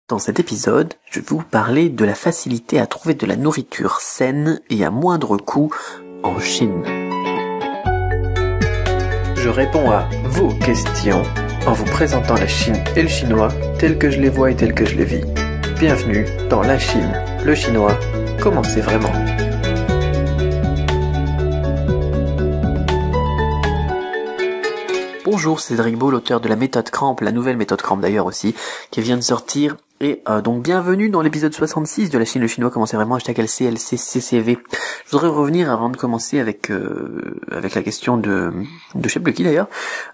Dans cet épisode, je vais vous parler de la facilité à trouver de la nourriture saine et à moindre coût en Chine. Je réponds à vos questions en vous présentant la Chine et le chinois tels que je les vois et tels que je les vis. Bienvenue dans la Chine, le chinois, comment c'est vraiment. Bonjour, c'est Cédric Beau, l'auteur de la méthode Cramp, la nouvelle méthode Cramp d'ailleurs aussi, qui vient de sortir. Et donc bienvenue dans l'épisode 66 de la Chine, le chinois, comment c'est vraiment, #LCLCCCV. Je voudrais revenir avant de commencer avec la question de je sais plus qui d'ailleurs,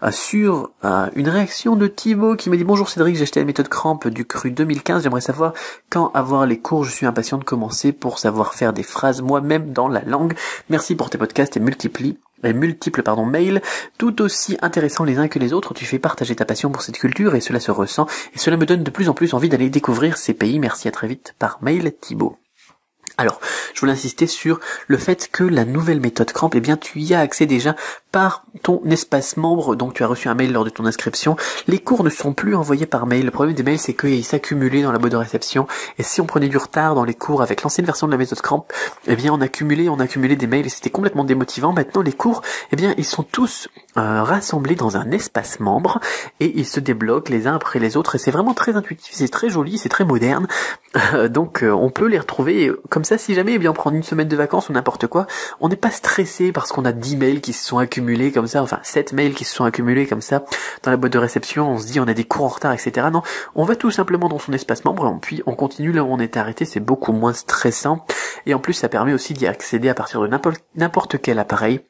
sur une réaction de Thibaut qui m'a dit: bonjour Cédric, j'ai acheté la méthode Cramp du cru 2015, j'aimerais savoir quand avoir les cours, je suis impatient de commencer pour savoir faire des phrases moi-même dans la langue. Merci pour tes podcasts et multiples mails, tout aussi intéressants les uns que les autres. Tu fais partager ta passion pour cette culture et cela se ressent et cela me donne de plus en plus envie d'aller découvrir ces pays. Merci, à très vite par mail, Thibaut. Alors, je voulais insister sur le fait que la nouvelle méthode Cramp, eh bien, tu y as accès déjà par ton espace membre, donc tu as reçu un mail lors de ton inscription. Les cours ne sont plus envoyés par mail. Le problème des mails, c'est qu'ils s'accumulaient dans la boîte de réception, et si on prenait du retard dans les cours avec l'ancienne version de la méthode Cramp, eh bien, on accumulait des mails, et c'était complètement démotivant. Maintenant, les cours, eh bien, ils sont tous rassemblés dans un espace membre, et ils se débloquent les uns après les autres, et c'est vraiment très intuitif, c'est très joli, c'est très moderne, donc on peut les retrouver comme ça. Si jamais, eh bien, on prend une semaine de vacances ou n'importe quoi, on n'est pas stressé parce qu'on a 10 mails qui se sont accumulés comme ça, enfin 7 mails qui se sont accumulés comme ça dans la boîte de réception, on se dit on a des cours en retard, etc. Non, on va tout simplement dans son espace membre, et puis on continue là où on est arrêté, c'est beaucoup moins stressant, et en plus ça permet aussi d'y accéder à partir de n'importe quel appareil.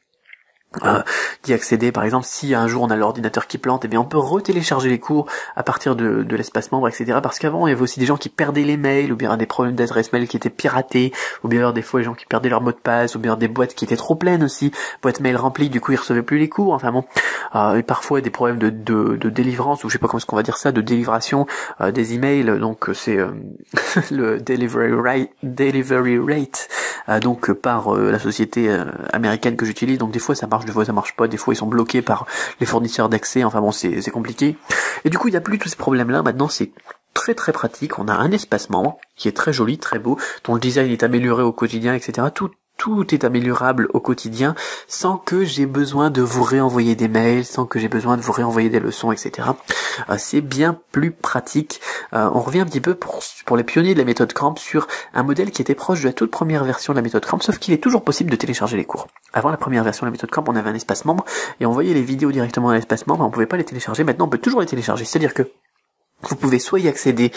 D'y accéder, par exemple, si un jour on a l'ordinateur qui plante, eh bien on peut retélécharger les cours à partir de l'espace membre, etc. Parce qu'avant il y avait aussi des gens qui perdaient les mails, ou bien des problèmes d'adresse mail qui étaient piratés, ou bien des fois les gens qui perdaient leur mot de passe, ou bien des boîtes qui étaient trop pleines aussi, boîtes mail remplies, du coup ils recevaient plus les cours, enfin bon, et parfois des problèmes de délivrance, ou je sais pas comment est-ce qu'on va dire ça, de délivration des emails, donc c'est le delivery rate, donc par la société américaine que j'utilise, donc des fois ça marche, des fois ça marche pas, des fois ils sont bloqués par les fournisseurs d'accès, enfin bon c'est compliqué. Et du coup il n'y a plus tous ces problèmes là, maintenant c'est très très pratique, on a un espace membre qui est très joli, très beau, dont le design est amélioré au quotidien, etc. Tout est améliorable au quotidien sans que j'ai besoin de vous réenvoyer des mails, sans que j'ai besoin de vous réenvoyer des leçons, etc. C'est bien plus pratique. On revient un petit peu pour les pionniers de la méthode Cramp sur un modèle qui était proche de la toute première version de la méthode Cramp, sauf qu'il est toujours possible de télécharger les cours. Avant la première version de la méthode Cramp, on avait un espace membre et on voyait les vidéos directement dans l'espace membre, on pouvait pas les télécharger. Maintenant on peut toujours les télécharger, c'est-à-dire que vous pouvez soit y accéder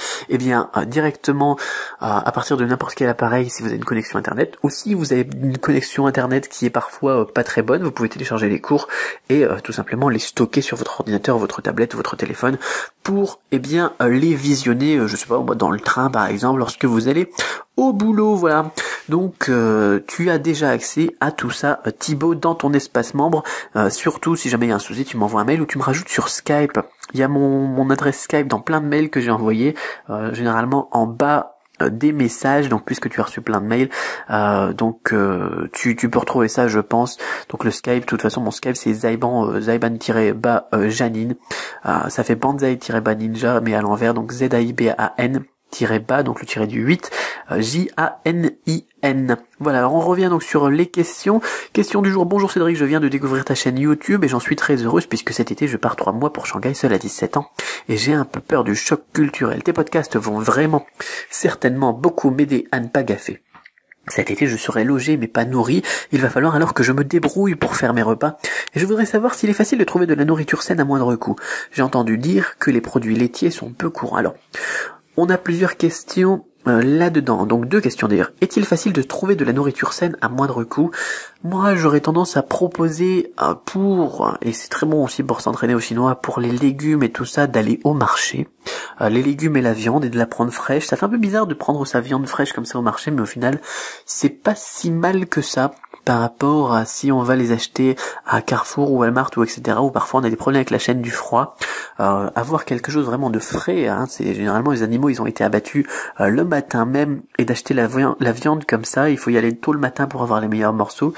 directement à partir de n'importe quel appareil si vous avez une connexion internet, ou si vous avez une connexion internet qui est parfois pas très bonne, vous pouvez télécharger les cours et tout simplement les stocker sur votre ordinateur, votre tablette, votre téléphone pour les visionner, je sais pas, dans le train par exemple, lorsque vous allez au boulot, voilà. Donc tu as déjà accès à tout ça, Thibaut, dans ton espace membre. Surtout si jamais il y a un souci, tu m'envoies un mail ou tu me rajoutes sur Skype. Il y a mon adresse Skype dans plein de mails que j'ai envoyés, généralement en bas des messages, donc puisque tu as reçu plein de mails, tu peux retrouver ça, je pense. Donc le Skype, de toute façon mon Skype c'est Zaiban-Janine, ça fait Banzai-Bas Ninja mais à l'envers, donc ZAIBAN-bas, donc le tiré du 8, JANIN. Voilà, alors on revient donc sur les questions. Question du jour: bonjour Cédric, je viens de découvrir ta chaîne YouTube et j'en suis très heureuse puisque cet été je pars 3 mois pour Shanghai seul à 17 ans et j'ai un peu peur du choc culturel. Tes podcasts vont vraiment, certainement beaucoup m'aider à ne pas gaffer. Cet été, je serai logé mais pas nourri. Il va falloir alors que je me débrouille pour faire mes repas. Et je voudrais savoir s'il est facile de trouver de la nourriture saine à moindre coût. J'ai entendu dire que les produits laitiers sont peu courants. Alors, on a plusieurs questions là-dedans. Donc 2 questions d'ailleurs. Est-il facile de trouver de la nourriture saine à moindre coût? Moi, j'aurais tendance à proposer et c'est très bon aussi pour s'entraîner au chinois, pour les légumes et tout ça, d'aller au marché. Les légumes et la viande, et de la prendre fraîche. Ça fait un peu bizarre de prendre sa viande fraîche comme ça au marché, mais au final, c'est pas si mal que ça par rapport à si on va les acheter à Carrefour ou Walmart ou etc. où parfois on a des problèmes avec la chaîne du froid. Avoir quelque chose vraiment de frais, c'est généralement les animaux ils ont été abattus le matin même, et d'acheter la viande comme ça, il faut y aller tôt le matin pour avoir les meilleurs morceaux.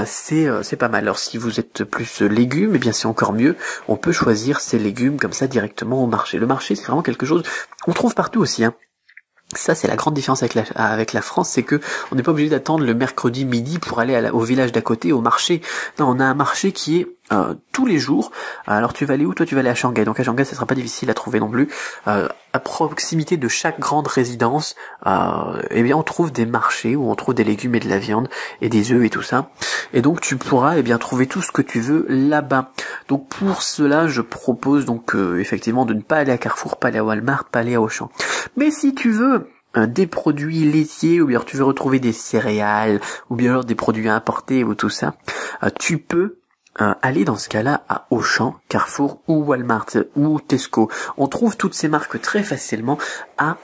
C'est pas mal. Alors si vous êtes plus légumes, eh bien c'est encore mieux. On peut choisir ces légumes comme ça directement au marché. Le marché c'est vraiment quelque chose, on trouve partout aussi. Ça, c'est la grande différence avec la France, c'est que on n'est pas obligé d'attendre le mercredi midi pour aller au village d'à côté, au marché. Non, on a un marché qui est tous les jours. Alors tu vas aller où? Toi, tu vas aller à Shanghai. Donc à Shanghai, ça sera pas difficile à trouver non plus. À proximité de chaque grande résidence, eh bien, on trouve des marchés où on trouve des légumes et de la viande et des œufs et tout ça. Et donc tu pourras trouver tout ce que tu veux là-bas. Donc pour cela, je propose donc effectivement de ne pas aller à Carrefour, pas aller à Walmart, pas aller à Auchan. Mais si tu veux des produits laitiers, ou bien tu veux retrouver des céréales, ou bien alors des produits importés ou tout ça, tu peux aller dans ce cas-là à Auchan, Carrefour ou Walmart ou Tesco. On trouve toutes ces marques très facilement à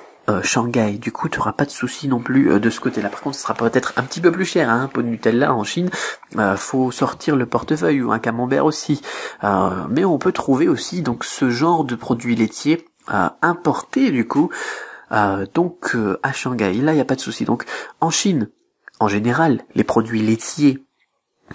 Shanghai. Du coup, tu n'auras pas de soucis non plus de ce côté-là. Par contre, ce sera peut-être un petit peu plus cher, un pot de Nutella en Chine. Faut sortir le portefeuille ou un camembert aussi. Mais on peut trouver aussi donc ce genre de produits laitiers importés du coup. Donc à Shanghai, là il n'y a pas de souci. Donc en Chine, en général, les produits laitiers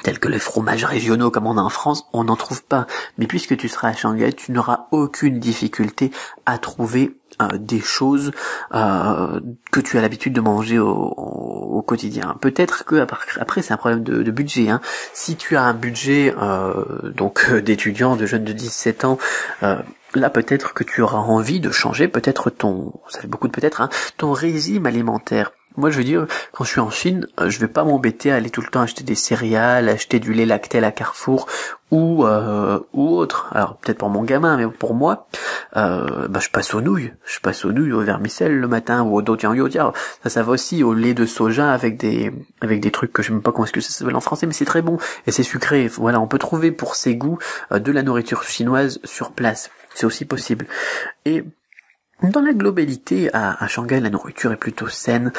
tels que les fromages régionaux comme on a en France, on n'en trouve pas. Mais puisque tu seras à Shanghai, tu n'auras aucune difficulté à trouver des choses que tu as l'habitude de manger au quotidien. Peut-être que après c'est un problème de budget. Hein. Si tu as un budget d'étudiant, de jeune de 17 ans, là peut-être que tu auras envie de changer peut-être ça fait beaucoup de peut-être, hein, ton régime alimentaire. Moi, je veux dire, quand je suis en Chine, je vais pas m'embêter à aller tout le temps acheter des céréales, acheter du lait Lactel à Carrefour ou autre. Alors peut-être pour mon gamin, mais pour moi, je passe aux nouilles. Je passe aux nouilles, au vermicelle le matin ou au dotian yodia. Ça va aussi au lait de soja avec des trucs que je sais même pas comment est-ce que ça s'appelle en français, mais c'est très bon et c'est sucré. Voilà, on peut trouver pour ses goûts de la nourriture chinoise sur place. C'est aussi possible. Et dans la globalité, à Shanghai, la nourriture est plutôt saine,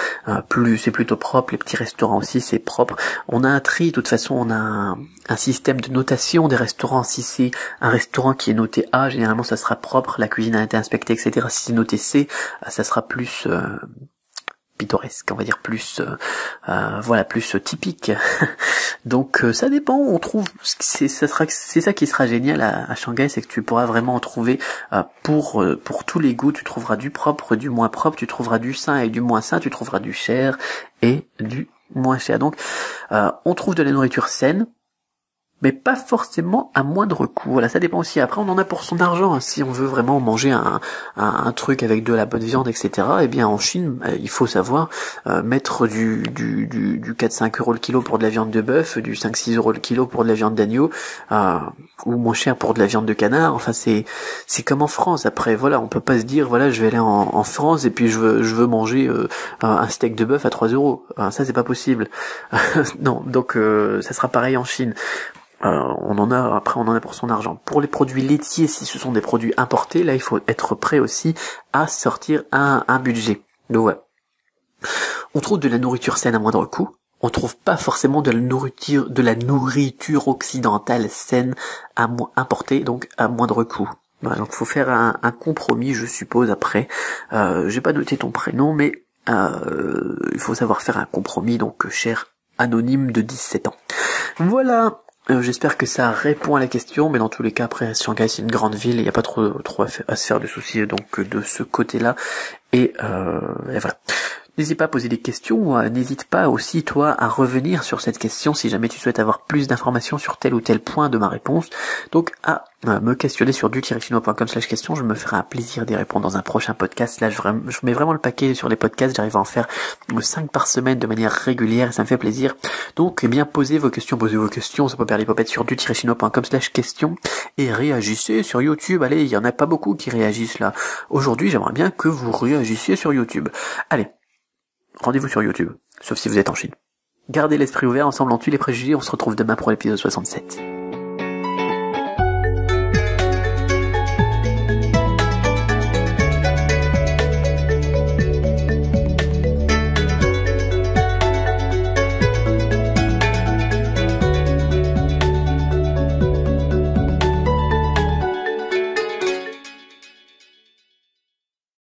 c'est plutôt propre, les petits restaurants aussi, c'est propre. On a un tri, de toute façon, on a un système de notation des restaurants. Si c'est un restaurant qui est noté A, généralement ça sera propre, la cuisine a été inspectée, etc. Si c'est noté C, ça sera plus pittoresque, on va dire plus plus typique. Donc ça dépend, on trouve c'est ça qui sera génial à Shanghai, c'est que tu pourras vraiment en trouver pour tous les goûts. Tu trouveras du propre, du moins propre, tu trouveras du sain et du moins sain, tu trouveras du cher et du moins cher. Donc on trouve de la nourriture saine, mais pas forcément à moindre coût. Voilà, ça dépend aussi. Après, on en a pour son argent. Hein. Si on veut vraiment manger un truc avec de la bonne viande, etc., eh bien, en Chine, il faut savoir mettre du 4-5 euros le kilo pour de la viande de bœuf, du 5-6 euros le kilo pour de la viande d'agneau, ou moins cher pour de la viande de canard. Enfin, c'est comme en France. Après, voilà, on peut pas se dire, voilà, je vais aller en France et puis je veux manger un steak de bœuf à 3 euros. Ça, c'est pas possible. Non, donc ça sera pareil en Chine. On en a pour son argent. Pour les produits laitiers, si ce sont des produits importés, là il faut être prêt aussi à sortir un budget. Donc ouais. On trouve de la nourriture saine à moindre coût. On trouve pas forcément de la nourriture occidentale saine importée, donc à moindre coût. Voilà, donc faut faire un compromis, je suppose, après. J'ai pas noté ton prénom, mais il faut savoir faire un compromis, donc cher anonyme de 17 ans. Voilà. J'espère que ça répond à la question, mais dans tous les cas, après, Shanghai, c'est une grande ville, il n'y a pas trop à se faire de soucis, donc, de ce côté-là, et voilà. N'hésite pas à poser des questions, n'hésite pas aussi, toi, à revenir sur cette question si jamais tu souhaites avoir plus d'informations sur tel ou tel point de ma réponse. Donc, à me questionner sur du-chinois.com/question, je me ferai un plaisir d'y répondre dans un prochain podcast. Là, je mets vraiment le paquet sur les podcasts, j'arrive à en faire 5 par semaine de manière régulière et ça me fait plaisir. Donc, posez vos questions, ça peut perdre les popettes sur du-chinois.com/question et réagissez sur YouTube. Allez, il y en a pas beaucoup qui réagissent là. Aujourd'hui, j'aimerais bien que vous réagissiez sur YouTube. Allez. Rendez-vous sur YouTube, sauf si vous êtes en Chine. Gardez l'esprit ouvert, ensemble on tue les préjugés, on se retrouve demain pour l'épisode 67.